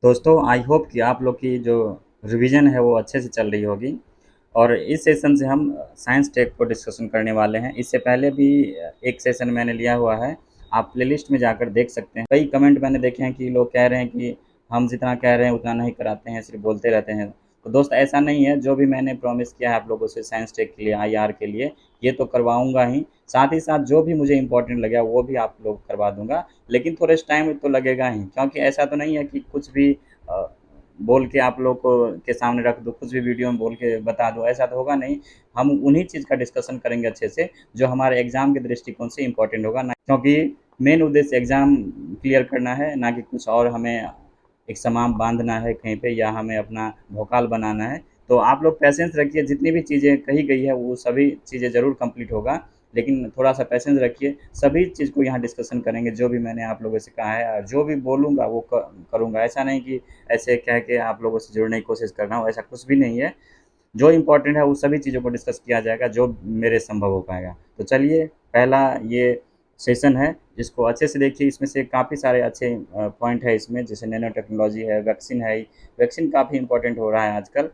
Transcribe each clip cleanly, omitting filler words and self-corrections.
दोस्तों I hope कि आप लोग की जो रिवीजन है वो अच्छे से चल रही होगी। और इस सेशन से हम साइंस टेक को डिस्कशन करने वाले हैं। इससे पहले भी एक सेशन मैंने लिया हुआ है, आप प्लेलिस्ट में जाकर देख सकते हैं। कई कमेंट मैंने देखे हैं कि लोग कह रहे हैं कि हम जितना कह रहे हैं उतना नहीं कराते हैं, सिर्फ बोलते रहते हैं। तो दोस्त ऐसा नहीं है, जो भी मैंने प्रॉमिस किया है आप लोगों से साइंस टेक के लिए, आईआर के लिए, ये तो करवाऊंगा ही। साथ ही साथ जो भी मुझे इंपॉर्टेंट लगे वो भी आप लोग करवा दूंगा। लेकिन थोड़े टाइम तो लगेगा ही, क्योंकि ऐसा तो नहीं है कि कुछ भी अ, बोल के आप लोग को के सामने रख दो, कुछ भी वीडियो में बोल के बता दो, ऐसा तो होगा नहीं। हम उन्हीं चीज़ का डिस्कशन करेंगे अच्छे से, जो हमारे एग्ज़ाम के दृष्टिकोण से इम्पोर्टेंट होगा ना, क्योंकि मेन उद्देश्य एग्ज़ाम क्लियर करना है, ना कि कुछ और हमें एक समाम बांधना है कहीं पे, या हमें अपना भोकाल बनाना है। तो आप लोग पैसेंस रखिए, जितनी भी चीज़ें कही गई है वो सभी चीज़ें ज़रूर कंप्लीट होगा। लेकिन थोड़ा सा पैसेंस रखिए, सभी चीज़ को यहाँ डिस्कशन करेंगे, जो भी मैंने आप लोगों से कहा है, और जो भी बोलूँगा वो करूँगा। ऐसा नहीं कि ऐसे कह के आप लोगों से जुड़ने की कोशिश कर रहा हूँ, ऐसा कुछ भी नहीं है। जो इम्पोर्टेंट है वो सभी चीज़ों को डिस्कस किया जाएगा, जो मेरे संभव हो पाएगा। तो चलिए, पहला ये सेशन है, जिसको अच्छे से देखिए। इसमें से काफ़ी सारे अच्छे पॉइंट है इसमें, जैसे नैनो टेक्नोलॉजी है, वैक्सीन है। वैक्सीन काफ़ी इंपॉर्टेंट हो रहा है आजकल।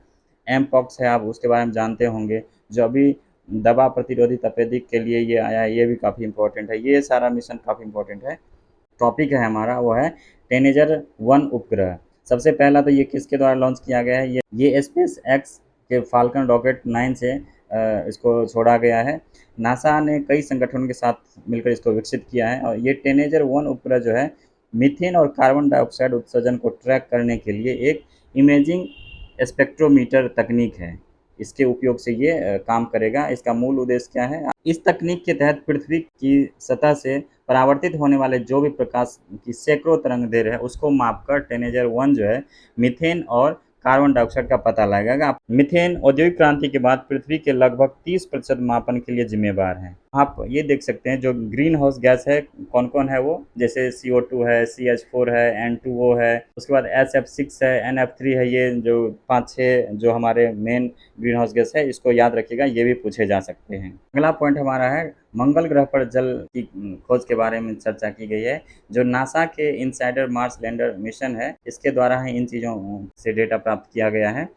एम पॉक्स है, आप उसके बारे में जानते होंगे। जो अभी दवा प्रतिरोधी तपेदिक के लिए ये आया है, ये भी काफ़ी इंपॉर्टेंट है। ये सारा मिशन काफ़ी इंपॉर्टेंट है। टॉपिक है हमारा वो है टेनेजर वन उपग्रह। सबसे पहला तो ये किसके द्वारा लॉन्च किया गया है, ये स्पेस एक्स के फाल्कन रॉकेट 9 से इसको छोड़ा गया है। नासा ने कई संगठनों के साथ मिलकर इसको विकसित किया है। और ये टेनेजर वन उपग्रह जो है, मीथेन और कार्बन डाइऑक्साइड उत्सर्जन को ट्रैक करने के लिए एक इमेजिंग स्पेक्ट्रोमीटर तकनीक है। इसके उपयोग से ये काम करेगा। इसका मूल उद्देश्य क्या है, इस तकनीक के तहत पृथ्वी की सतह से परावर्तित होने वाले जो भी प्रकाश की सैकड़ों तरंग दैर्घ्य है, उसको मापकर टेनेजर वन जो है मीथेन और कार्बन डाइऑक्साइड का पता लगाएगा। मीथेन औद्योगिक क्रांति के बाद पृथ्वी के लगभग 30% मापन के लिए जिम्मेवार है। आप ये देख सकते हैं जो ग्रीन हाउस गैस है, कौन कौन है वो, जैसे CO2 है, CH4 है, N2O है, उसके बाद SF6 है, NF3 है। ये जो 5-6 जो हमारे मेन ग्रीन हाउस गैस है, इसको याद रखिएगा, ये भी पूछे जा सकते हैं। अगला पॉइंट हमारा है मंगल ग्रह पर जल की खोज के बारे में चर्चा की गई है। जो नासा के इनसाइडर मार्स लैंडर मिशन है, इसके द्वारा ही इन चीज़ों से डेटा प्राप्त किया गया है।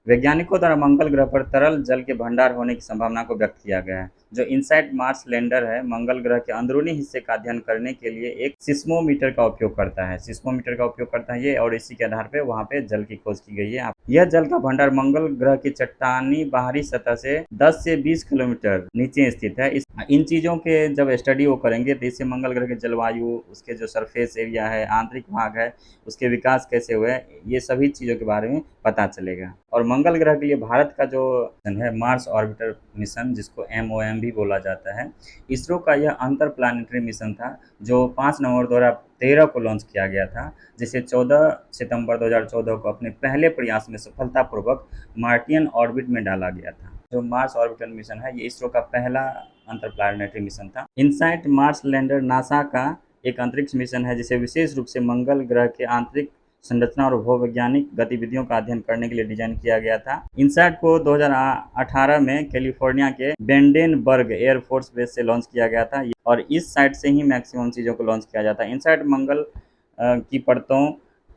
वैज्ञानिकों द्वारा मंगल ग्रह पर तरल जल के भंडार होने की संभावना को व्यक्त किया गया है। जो इनसाइट मार्स लैंडर है, मंगल ग्रह के अंदरूनी हिस्से का अध्ययन करने के लिए एक सिस्मोमीटर का उपयोग करता है। सिस्मोमीटर का उपयोग करता है ये, और इसी के आधार पर वहाँ पे जल की खोज की गई है। यह जल का भंडार मंगल ग्रह की चट्टानी बाहरी सतह से 10 से 20 किलोमीटर नीचे स्थित है। इन चीज़ों के जब स्टडी वो करेंगे, तो इससे मंगल ग्रह की जलवायु, उसके जो सरफेस एरिया है, आंतरिक भाग है, उसके विकास कैसे हुए, ये सभी चीज़ों के बारे में पता चलेगा। और मंगल ग्रह के लिए भारत का जो मिशन है, मार्स ऑर्बिटर मिशन, जिसको MOM भी बोला जाता है, इसरो का यह अंतर प्लानिटरी मिशन था, जो 5 नवंबर 2013 को लॉन्च किया गया था, जिसे 14 सितंबर 2014 को अपने पहले प्रयास में सफलतापूर्वक मार्टियन ऑर्बिट में डाला गया था। जो मार्स ऑर्बिटर मिशन है, ये इसरो का पहला अंतर प्लानिटरी मिशन था। इनसाइट मार्स लैंडर नासा का एक अंतरिक्ष मिशन है, जिसे विशेष रूप से मंगल ग्रह के आंतरिक संरचना और भूवैज्ञानिक गतिविधियों का अध्ययन करने के लिए डिजाइन किया गया था। इनसैट को 2018 में कैलिफोर्निया के बेंडेनबर्ग एयरफोर्स बेस से लॉन्च किया गया था, और इस साइट से ही मैक्सिमम चीज़ों को लॉन्च किया जाता है। इनसैट मंगल की परतों,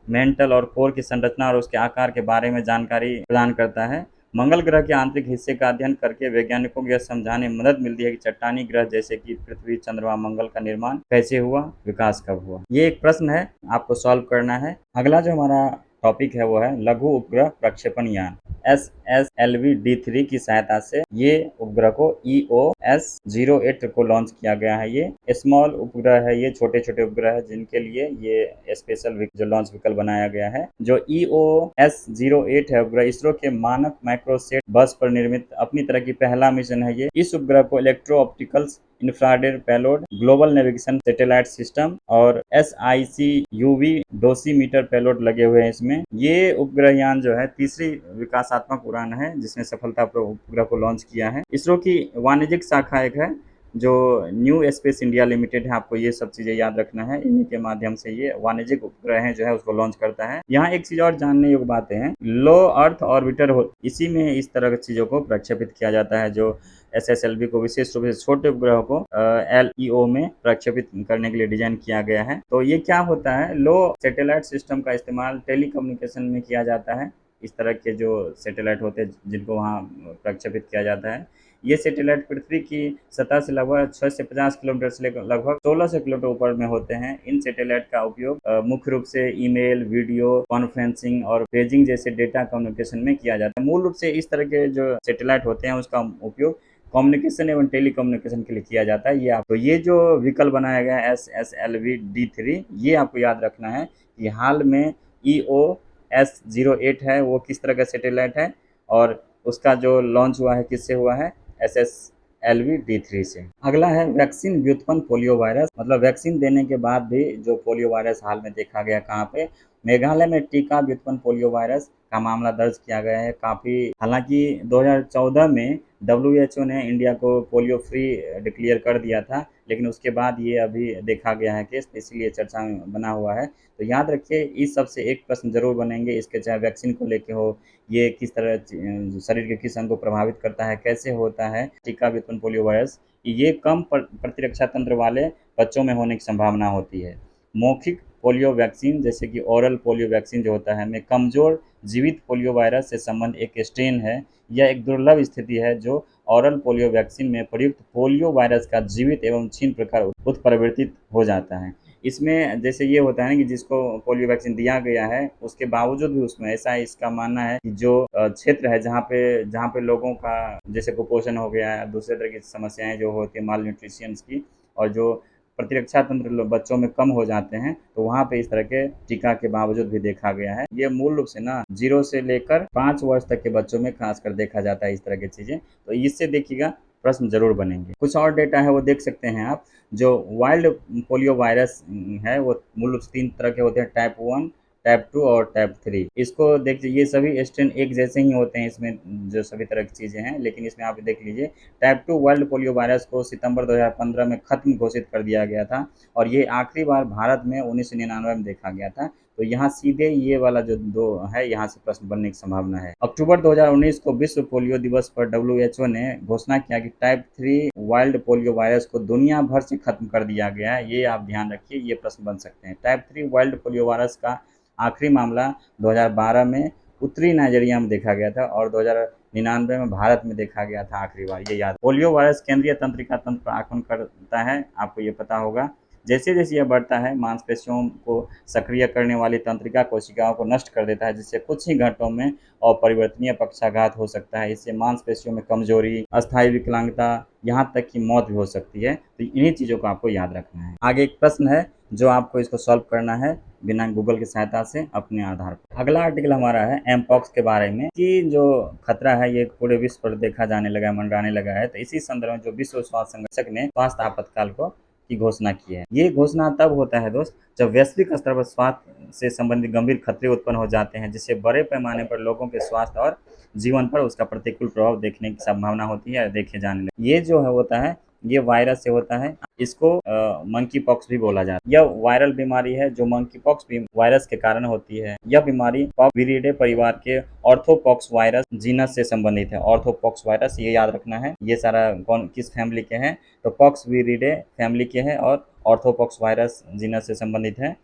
मेंटल और कोर की संरचना और उसके आकार के बारे में जानकारी प्रदान करता है। मंगल ग्रह के आंतरिक हिस्से का अध्ययन करके वैज्ञानिकों को यह समझाने में मदद मिलती है कि चट्टानी ग्रह जैसे कि पृथ्वी, चंद्रमा, मंगल का निर्माण कैसे हुआ, विकास कब हुआ। ये एक प्रश्न है, आपको सॉल्व करना है। अगला जो हमारा टॉपिक है वो है लघु उपग्रह प्रक्षेपण यान। SSLV-D3 की सहायता से ये उपग्रह को EOS-08 को लॉन्च किया गया है। ये स्मॉल उपग्रह है, ये छोटे छोटे उपग्रह है जिनके लिए ये स्पेशल जो लॉन्च व्हीकल बनाया गया है। जो EOS-08 है उपग्रह, इसरो के मानक माइक्रोसेट बस पर निर्मित अपनी तरह की पहला मिशन है। ये इस उपग्रह को electro opticals, infrared payload, global navigation satellite system और SIC-UV डोसीमीटर पेलोड लगे हुए हैं इसमें। ये उपग्रह यान जो है तीसरी विकासात्मक उड़ान है जिसने सफलतापूर्वक उपग्रह को लॉन्च किया है। इसरो की वाणिज्यिक शाखा एक है जो न्यू स्पेस इंडिया लिमिटेड है। आपको ये सब चीज़ें याद रखना है, इन्हीं के माध्यम से ये वाणिज्यिक उपग्रह है जो है उसको लॉन्च करता है। यहाँ एक चीज़ और जानने योग्य बातें हैं। लो अर्थ ऑर्बिटर इसी में इस तरह की चीज़ों को प्रक्षेपित किया जाता है। जो SSLV को विशेष रूप से छोटे उपग्रहों को LEO में प्रक्षेपित करने के लिए डिजाइन किया गया है। तो ये क्या होता है, लो सैटेलाइट सिस्टम का इस्तेमाल टेलीकम्युनिकेशन में किया जाता है। इस तरह के जो सैटेलाइट होते हैं जिनको वहाँ प्रक्षेपित किया जाता है, ये सैटेलाइट पृथ्वी की सतह से लगभग 6 से 50 किलोमीटर से लेकर लगभग 1600 किलोमीटर ऊपर में होते हैं। इन सैटेलाइट का उपयोग मुख्य रूप से ईमेल, वीडियो कॉन्फ्रेंसिंग और पेजिंग जैसे डेटा कम्युनिकेशन में किया जाता है। मूल रूप से इस तरह के जो सैटेलाइट होते हैं उसका उपयोग कम्युनिकेशन एवं टेलीकम्युनिकेशन के लिए किया जाता है। ये जो विकल्प बनाया गया है SSLV D3, ये आपको याद रखना है कि हाल में EOS-08 है, वो किस तरह का सैटेलाइट है और उसका जो लॉन्च हुआ है किससे हुआ है, SSLV D3 से। अगला है वैक्सीन व्युत्पन्न पोलियो वायरस, मतलब वैक्सीन देने के बाद भी जो पोलियो वायरस हाल में देखा गया कहाँ पे, मेघालय में टीका व्युत्पन्न पोलियो वायरस का मामला दर्ज किया गया है। काफ़ी हालांकि 2014 में WHO ने इंडिया को पोलियो फ्री डिक्लेयर कर दिया था, लेकिन उसके बाद ये अभी देखा गया है केस, इसीलिए चर्चा में बना हुआ है। तो याद रखिए इस सबसे एक प्रश्न जरूर बनेंगे इसके, चाहे वैक्सीन को लेके हो, ये किस तरह शरीर के किस अंग को प्रभावित करता है, कैसे होता है टीका व्युत्पन्न पोलियो वायरस, ये कम प्रतिरक्षा तंत्र वाले बच्चों में होने की संभावना होती है। मौखिक पोलियो वैक्सीन जैसे कि ओरल पोलियो वैक्सीन जो होता है में कमजोर जीवित पोलियो वायरस से संबंध एक स्ट्रेन है। यह एक दुर्लभ स्थिति है जो ओरल पोलियो वैक्सीन में प्रयुक्त पोलियो वायरस का जीवित एवं क्षीण प्रकार उत्परिवर्तित हो जाता है। इसमें जैसे ये होता है ना कि जिसको पोलियो वैक्सीन दिया गया है उसके बावजूद भी उसमें ऐसा इसका मानना है कि जो क्षेत्र है जहाँ पे लोगों का जैसे कुपोषण हो गया है, दूसरे तरह की समस्याएं जो होती है माल न्यूट्रिशंस की, और जो प्रतिरक्षा तंत्र बच्चों में कम हो जाते हैं, तो वहाँ पे इस तरह के टीका के बावजूद भी देखा गया है। ये मूल रूप से ना 0 से लेकर 5 वर्ष तक के बच्चों में खासकर देखा जाता है इस तरह की चीज़ें। तो इससे देखिएगा प्रश्न जरूर बनेंगे। कुछ और डेटा है वो देख सकते हैं आप। जो वाइल्ड पोलियो वायरस है वो मूल रूप से 3 तरह के होते हैं, टाइप 1, टाइप 2 और टाइप 3। इसको देखिए ये सभी स्ट्रेन एक जैसे ही होते हैं इसमें, जो सभी तरह की चीज़ें हैं, लेकिन इसमें आप देख लीजिए टाइप 2 वर्ल्ड पोलियो वायरस को सितंबर 2015 में खत्म घोषित कर दिया गया था और ये आखिरी बार भारत में 1999 में देखा गया था। तो यहाँ सीधे ये वाला जो दो है यहाँ से प्रश्न बनने की संभावना है। अक्टूबर 2019 को विश्व पोलियो दिवस पर WHO ने घोषणा किया कि टाइप 3 वाइल्ड पोलियो वायरस को दुनिया भर से खत्म कर दिया गया है। ये आप ध्यान रखिए, ये प्रश्न बन सकते हैं। टाइप 3 वाइल्ड पोलियो वायरस का आखिरी मामला 2012 में उत्तरी नाइजीरिया में देखा गया था और 2099 में भारत में देखा गया था आखिरी बार, ये याद। पोलियो वायरस केंद्रीय तंत्रिका तंत्र पर आक्रमण करता है, आपको ये पता होगा। जैसे जैसे यह बढ़ता है मांसपेशियों को सक्रिय करने वाली तंत्रिका कोशिकाओं को नष्ट कर देता है, जिससे कुछ ही घंटों में अपरिवर्तनीय पक्षाघात हो सकता है। इससे मांसपेशियों में कमजोरी, अस्थायी विकलांगता, यहाँ तक कि मौत भी हो सकती है। तो इन्हीं चीज़ों को आपको याद रखना है। आगे एक प्रश्न है जो आपको इसको सॉल्व करना है बिना गूगल की सहायता से अपने आधार पर। अगला आर्टिकल हमारा है एमपॉक्स के बारे में कि जो खतरा है ये पूरे विश्व पर देखा जाने लगा है, मंडराने लगा है। तो इसी संदर्भ में जो विश्व स्वास्थ्य संगठन ने स्वास्थ्य आपातकाल की घोषणा की है। ये घोषणा तब होता है दोस्त जब वैश्विक स्तर पर स्वास्थ्य से संबंधित गंभीर खतरे उत्पन्न हो जाते हैं, जिससे बड़े पैमाने पर लोगों के स्वास्थ्य और जीवन पर उसका प्रतिकूल प्रभाव देखने की संभावना होती है, देखे जाने लगे। ये जो है होता है ये वायरस से होता है, इसको मंकी पॉक्स भी बोला जाता है। यह वायरल बीमारी है जो मंकी पॉक्स वायरस के कारण होती है। यह बीमारी पॉक्सविरिडे परिवार के ऑर्थोपॉक्स वायरस जीनस से संबंधित है। ऑर्थोपॉक्स वायरस ये याद रखना है। ये सारा कौन किस फैमिली के हैं, तो पॉक्सविरिडे फैमिली के हैं और ऑर्थोपॉक्स वायरस जीनस से संबंधित है,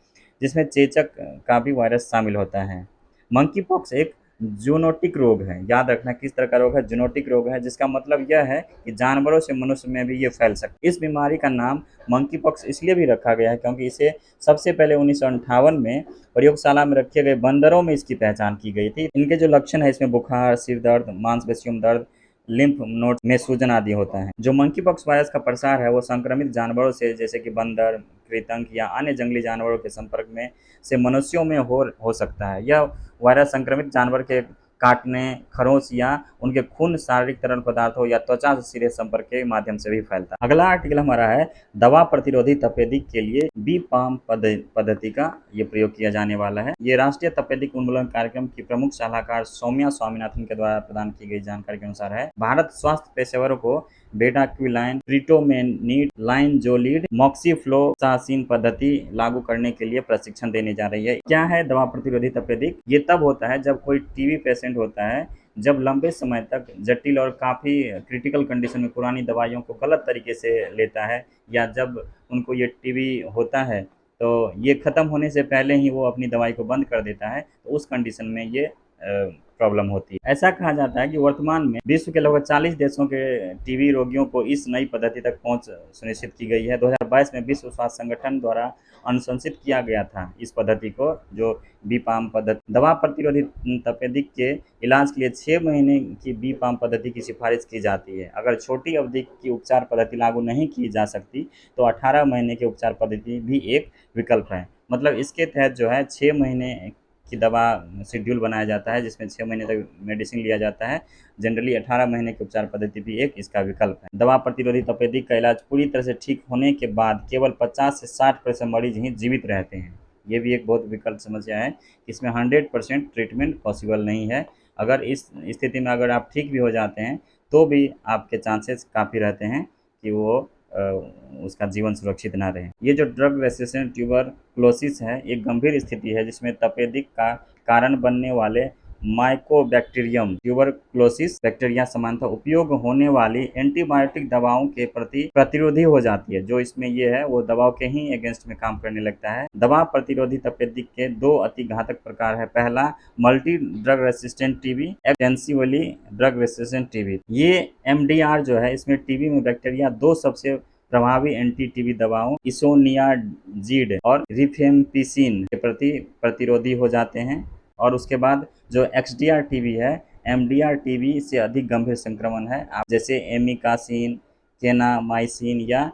जिसमें चेचक का भी वायरस शामिल होता है। मंकी पॉक्स एक जूनोटिक रोग है, याद रखना किस तरह का रोग है, जूनोटिक रोग है, जिसका मतलब यह है कि जानवरों से मनुष्य में भी ये फैल सकता है। इस बीमारी का नाम मंकी पॉक्स इसलिए भी रखा गया है क्योंकि इसे सबसे पहले 1958 में प्रयोगशाला में रखे गए बंदरों में इसकी पहचान की गई थी। इनके जो लक्षण है इसमें बुखार, सिर दर्द, मांसपेशियों में दर्द, लिम्फ नोड में सूजन आदि होता है। जो मंकी पॉक्स वायरस का प्रसार है वो संक्रमित जानवरों से जैसे कि बंदर, कृंतक या अन्य जंगली जानवरों के संपर्क में से मनुष्यों में हो सकता है। यह वायरस संक्रमित जानवर के काटने, खरोंच या उनके खून, शारीरिक तरल पदार्थों या त्वचा से सीधे संपर्क के माध्यम से भी फैलता है। अगला आर्टिकल हमारा है दवा प्रतिरोधी तपेदिक के लिए बीपाम पद्धति का ये प्रयोग किया जाने वाला है। ये राष्ट्रीय तपेदिक उन्मूलन कार्यक्रम की प्रमुख सलाहकार सौम्या स्वामीनाथन के द्वारा प्रदान की गई जानकारी के अनुसार है। भारत स्वास्थ्य पेशेवरों को बेटाक्विलाइन, प्रीटोमेनिड, लाइनजोलिड, मॉक्सीफ्लोक्सासिन पद्धति लागू करने के लिए प्रशिक्षण देने जा रही है। क्या है दवा प्रतिरोधी तपेदिक? ये तब होता है जब कोई टीबी पेशेंट होता है जब लंबे समय तक जटिल और काफ़ी क्रिटिकल कंडीशन में पुरानी दवाइयों को गलत तरीके से लेता है, या जब उनको ये टीबी होता है तो ये ख़त्म होने से पहले ही वो अपनी दवाई को बंद कर देता है, तो उस कंडीशन में ये प्रॉब्लम होती है। ऐसा कहा जाता है कि वर्तमान में विश्व के लगभग 40 देशों के टीबी रोगियों को इस नई पद्धति तक पहुंच सुनिश्चित की गई है। 2022 में विश्व स्वास्थ्य संगठन द्वारा अनुशंसित किया गया था इस पद्धति को, जो बीपाम पद्धति। दवा प्रतिरोधी तपेदिक के इलाज के लिए 6 महीने की बीपाम पद्धति की सिफारिश की जाती है। अगर छोटी अवधि की उपचार पद्धति लागू नहीं की जा सकती तो 18 महीने की उपचार पद्धति भी एक विकल्प है। मतलब इसके तहत जो है 6 महीने की दवा शेड्यूल बनाया जाता है, जिसमें 6 महीने तक मेडिसिन लिया जाता है। जनरली 18 महीने की उपचार पद्धति भी एक इसका विकल्प है। दवा प्रतिरोधी तपेदिक का इलाज पूरी तरह से ठीक होने के बाद केवल 50 से 60% मरीज ही जीवित रहते हैं। ये भी एक बहुत विकल्प समस्या है। इसमें 100% ट्रीटमेंट पॉसिबल नहीं है। अगर इस स्थिति में अगर आप ठीक भी हो जाते हैं तो भी आपके चांसेस काफ़ी रहते हैं कि वो उसका जीवन सुरक्षित ना रहे। ये जो ड्रग रेसिस्टेंट ट्यूबरक्लोसिस है, एक गंभीर स्थिति है जिसमें तपेदिक का कारण बनने वाले माइकोबैक्टीरियम ट्यूबरक्लोसिस बैक्टीरिया सामान्यतः उपयोग होने वाली एंटीबायोटिक दवाओं के प्रति प्रतिरोधी हो जाती है। जो इसमें ये है वो दवाओं के ही अगेंस्ट में काम करने लगता है। दवा प्रतिरोधी तपेदिक के 2 अति घातक प्रकार है। पहला multi drug resistant TB, extensively drug resistant TB. ये एमडीआर जो है, इसमें टीबी में बैक्टीरिया 2 सबसे प्रभावी एंटी टीबी दवाओं इसोनियाजिड और रिफेम्पिसिन के प्रति प्रतिरोधी हो जाते हैं। और उसके बाद जो एक्सडीआर टीबी है, एमडीआर टीबी से अधिक गंभीर संक्रमण है। आप जैसे एमिकासिन, केनामाइसिन या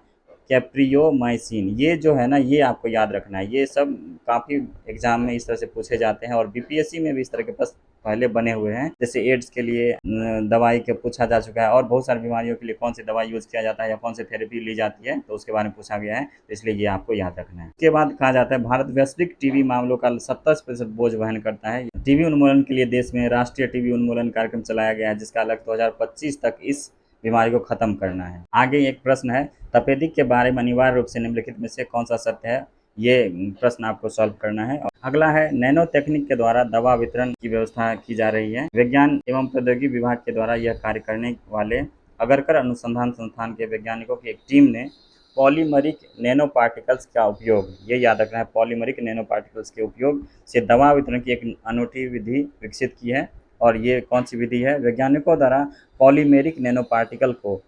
कैप्रियोमाइसिन, ये जो है ना, ये आपको याद रखना है। ये सब काफ़ी एग्जाम में इस तरह से पूछे जाते हैं और बीपीएससी में भी इस तरह के प्रश्न पहले बने हुए हैं। जैसे एड्स के लिए दवाई के पूछा जा चुका है, और बहुत सारी बीमारियों के लिए कौन सी दवाई यूज़ किया जाता है या कौन सी थेरेपी ली जाती है, तो उसके बारे में पूछा गया है। तो इसलिए ये आपको याद रखना है। उसके बाद कहा जाता है भारत वैश्विक टीबी मामलों का 70% बोझ वहन करता है। टीबी उन्मूलन के लिए देश में राष्ट्रीय टीबी उन्मूलन कार्यक्रम चलाया गया है, जिसका लक्ष्य 2025 तक इस बीमारी को खत्म करना है। आगे एक प्रश्न है, तपेदिक के बारे में अनिवार्य रूप से निम्नलिखित में से कौन सा सत्य है? ये प्रश्न आपको सॉल्व करना है। अगला है, नैनो तकनीक के द्वारा दवा वितरण की व्यवस्था की जा रही है। विज्ञान एवं प्रौद्योगिकी विभाग के द्वारा यह कार्य करने वाले अगरकर अनुसंधान संस्थान के वैज्ञानिकों की एक टीम ने पॉलीमरिक नैनो पार्टिकल्स का उपयोग, ये याद रखना है, पॉलीमरिक नैनो पार्टिकल्स के उपयोग से दवा वितरण की एक अनूठी विधि विकसित की है। और ये कौन सी विधि है? वैज्ञानिकों द्वारा पॉलीमेरिक नैनो पार्टिकल को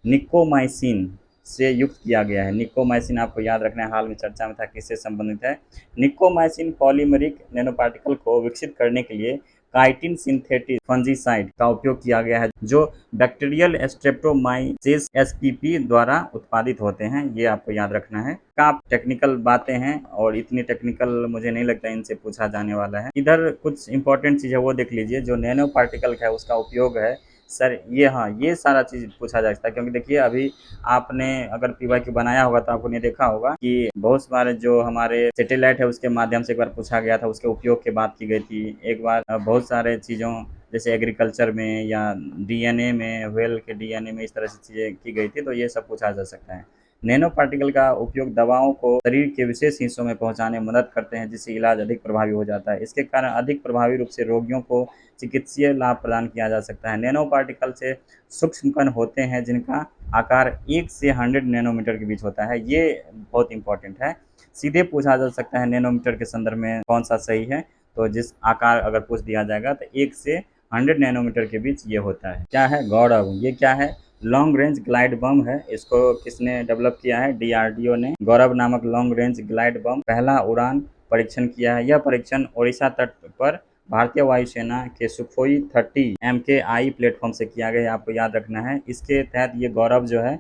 निकोमाइसिन से युक्त किया गया है। निकोमाइसिन आपको याद रखना है, हाल में चर्चा में था, किससे संबंधित है? निकोमाइसिन पॉलीमरिक नैनो पार्टिकल को विकसित करने के लिए काइटिन सिंथेटिक फंजीसाइड का उपयोग किया गया है, जो बैक्टीरियल स्ट्रेप्टोमाइसिस एसपीपी द्वारा उत्पादित होते हैं। ये आपको याद रखना है। काफी टेक्निकल बातें हैं और इतनी टेक्निकल मुझे नहीं लगता इनसे पूछा जाने वाला है। इधर कुछ इंपॉर्टेंट चीज़ है वो देख लीजिए। जो नैनो पार्टिकल है उसका उपयोग है सर, ये हाँ, ये सारा चीज़ पूछा जा सकता है। क्योंकि देखिए, अभी आपने अगर पीवाईक्यू बनाया होगा तो आपने देखा होगा कि बहुत सारे जो हमारे सैटेलाइट है उसके माध्यम से एक बार पूछा गया था, उसके उपयोग की बात की गई थी। एक बार बहुत सारे चीज़ों जैसे एग्रीकल्चर में या डीएनए में, व्हेल के डीएनए में, इस तरह से चीज़ें की गई थी, तो ये सब पूछा जा सकता है। नैनो पार्टिकल का उपयोग दवाओं को शरीर के विशेष हिस्सों में पहुंचाने में मदद करते हैं, जिससे इलाज अधिक प्रभावी हो जाता है। इसके कारण अधिक प्रभावी रूप से रोगियों को चिकित्सीय लाभ प्रदान किया जा सकता है। नैनो पार्टिकल से सूक्ष्म कण होते हैं जिनका आकार 1 से 100 नैनोमीटर के बीच होता है। ये बहुत इंपॉर्टेंट है। सीधे पूछा जा सकता है नैनोमीटर के संदर्भ में कौन सा सही है, तो जिस आकार अगर पूछ दिया जाएगा तो 1 से 100 नैनोमीटर के बीच ये होता है। क्या है? गौरव। ये क्या है? लॉन्ग रेंज ग्लाइड बम है। इसको किसने डेवलप किया है? डीआरडीओ ने। गौरव नामक लॉन्ग रेंज ग्लाइड बम पहला उड़ान परीक्षण किया है। यह परीक्षण ओडिशा तट पर भारतीय वायुसेना के सुखोई 30 MKI प्लेटफॉर्म से किया गया, आपको याद रखना है। इसके तहत ये गौरव जो है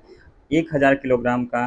1000 किलोग्राम का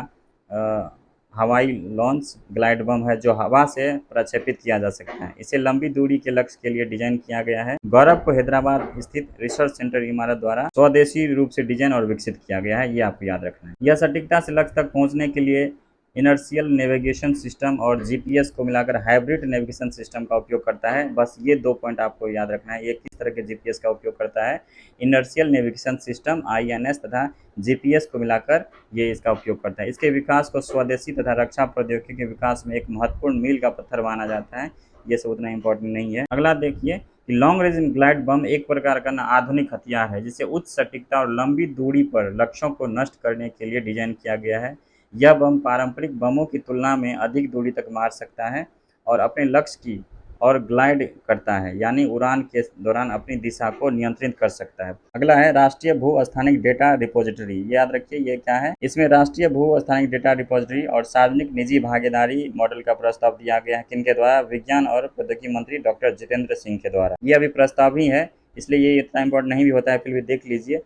हवाई लॉन्च ग्लाइड बम है, जो हवा से प्रक्षेपित किया जा सकता है। इसे लंबी दूरी के लक्ष्य के लिए डिजाइन किया गया है। गौरव को हैदराबाद स्थित रिसर्च सेंटर इमारत द्वारा स्वदेशी रूप से डिजाइन और विकसित किया गया है। ये आपको याद रखना है। यह सटीकता से लक्ष्य तक पहुंचने के लिए इनर्शियल नेविगेशन सिस्टम और जीपीएस को मिलाकर हाइब्रिड नेविगेशन सिस्टम का उपयोग करता है। बस ये 2 पॉइंट आपको याद रखना है। ये किस तरह के जीपीएस का उपयोग करता है? इनर्शियल नेविगेशन सिस्टम INS तथा जीपीएस को मिलाकर ये इसका उपयोग करता है। इसके विकास को स्वदेशी तथा रक्षा प्रौद्योगिकी के विकास में एक महत्वपूर्ण मील का पत्थर माना जाता है। ये सब उतना इम्पोर्टेंट नहीं है। अगला देखिए, कि लॉन्ग रेंज ग्लाइड बम एक प्रकार का ना आधुनिक हथियार है जिसे उच्च सटीकता और लंबी दूरी पर लक्ष्यों को नष्ट करने के लिए डिजाइन किया गया है। यह बम पारंपरिक बमों की तुलना में अधिक दूरी तक मार सकता है और अपने लक्ष्य की और ग्लाइड करता है, यानी उड़ान के दौरान अपनी दिशा को नियंत्रित कर सकता है। अगला है राष्ट्रीय भू स्थानिक डेटा रिपोजिटरी। याद रखिए ये क्या है। इसमें राष्ट्रीय भू स्थानिक डेटा रिपोजिटरी और सार्वजनिक निजी भागीदारी मॉडल का प्रस्ताव दिया गया है। किनके द्वारा? विज्ञान और प्रौद्योगिकी मंत्री डॉक्टर जितेंद्र सिंह के द्वारा। ये अभी प्रस्ताव ही है, इसलिए ये इतना इम्पोर्टेंट नहीं भी होता है, फिर भी देख लीजिए।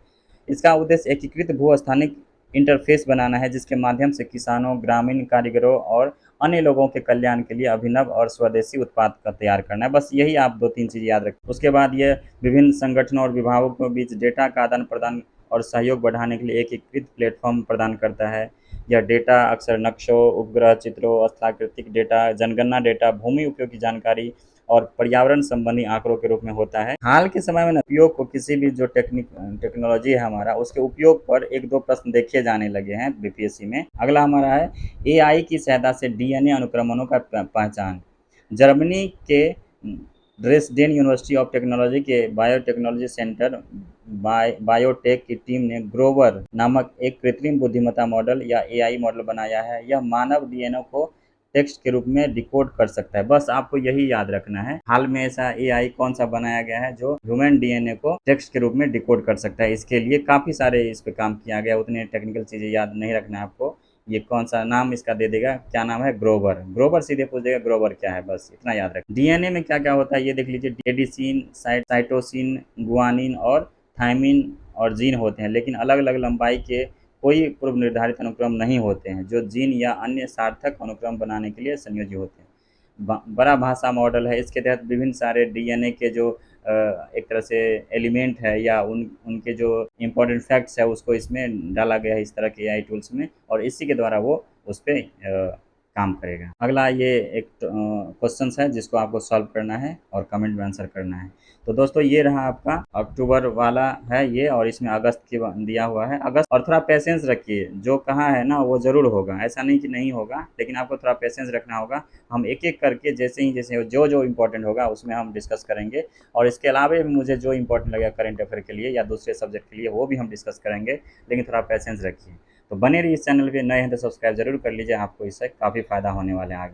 इसका उद्देश्य एकीकृत भू स्थानिक इंटरफेस बनाना है जिसके माध्यम से किसानों, ग्रामीण कारीगरों और अन्य लोगों के कल्याण के लिए अभिनव और स्वदेशी उत्पाद का तैयार करना है। बस यही आप 2-3 चीज़ याद रखें। उसके बाद ये विभिन्न संगठनों और विभागों के बीच डेटा का आदान प्रदान और सहयोग बढ़ाने के लिए एकीकृत प्लेटफॉर्म प्रदान करता है। यह डेटा अक्सर नक्शों, उपग्रह चित्रों, स्थलाकृतिक डेटा, जनगणना डेटा, भूमि उपयोग की जानकारी और पर्यावरण संबंधी आंकड़ों के रूप में होता है। हाल के समय में उपयोग को किसी भी जो टेक्नोलॉजी है हमारा, उसके उपयोग पर 1-2 प्रश्न देखे जाने लगे हैं बीपीएससी में। अगला हमारा है एआई की सहायता से डीएनए अनुक्रमणों का पहचान। जर्मनी के ड्रेसडेन यूनिवर्सिटी ऑफ टेक्नोलॉजी के बायोटेक्नोलॉजी सेंटर बायोटेक की टीम ने ग्रोवर नामक एक कृत्रिम बुद्धिमत्ता मॉडल या एआई मॉडल बनाया है। यह मानव डीएनए को टेक्स्ट के रूप में डिकोड कर सकता है। बस आपको यही याद रखना है। हाल में ऐसा एआई कौन सा बनाया गया है जो ह्यूमन डीएनए को टेक्स्ट के रूप में डिकोड कर सकता है। इसके लिए काफ़ी सारे इस पे काम किया गया, उतने टेक्निकल चीज़ें याद नहीं रखना है आपको। ये कौन सा नाम इसका दे देगा, क्या नाम है? ग्रोवर। ग्रोवर सीधे पूछ देगा ग्रोवर क्या है, बस इतना याद रखें। डीएनए में क्या क्या होता है ये देख लीजिए। एडिसिन, साइटोसिन, गुआनिन और थायमिन और जीन होते हैं, लेकिन अलग अलग लंबाई के कोई पूर्व निर्धारित अनुक्रम नहीं होते हैं जो जीन या अन्य सार्थक अनुक्रम बनाने के लिए संयोजी होते हैं। बड़ा भाषा मॉडल है। इसके तहत विभिन्न सारे डीएनए के जो एक तरह से एलिमेंट है या उनके जो इम्पोर्टेंट फैक्ट्स है उसको इसमें डाला गया है इस तरह के एआई टूल्स में, और इसी के द्वारा वो उस पर काम करेगा। अगला ये एक क्वेश्चन है जिसको आपको सॉल्व करना है और कमेंट में आंसर करना है। तो दोस्तों ये रहा आपका अक्टूबर वाला है ये, और इसमें अगस्त की दिया हुआ है अगस्त। और थोड़ा पेशेंस रखिए, जो कहा है ना वो ज़रूर होगा, ऐसा नहीं कि नहीं होगा, लेकिन आपको थोड़ा पेशेंस रखना होगा। हम एक एक करके जैसे जो जो इम्पोर्टेंट होगा उसमें हम डिस्कस करेंगे, और इसके अलावा भी मुझे जो इम्पोर्टेंट लगेगा करंट अफेयर के लिए या दूसरे सब्जेक्ट के लिए वो भी हम डिस्कस करेंगे, लेकिन थोड़ा पेशेंस रखिए। तो बने रहिए इस चैनल पे, नए हैं तो सब्सक्राइब जरूर कर लीजिए, आपको इससे काफ़ी फ़ायदा होने वाला है आगे।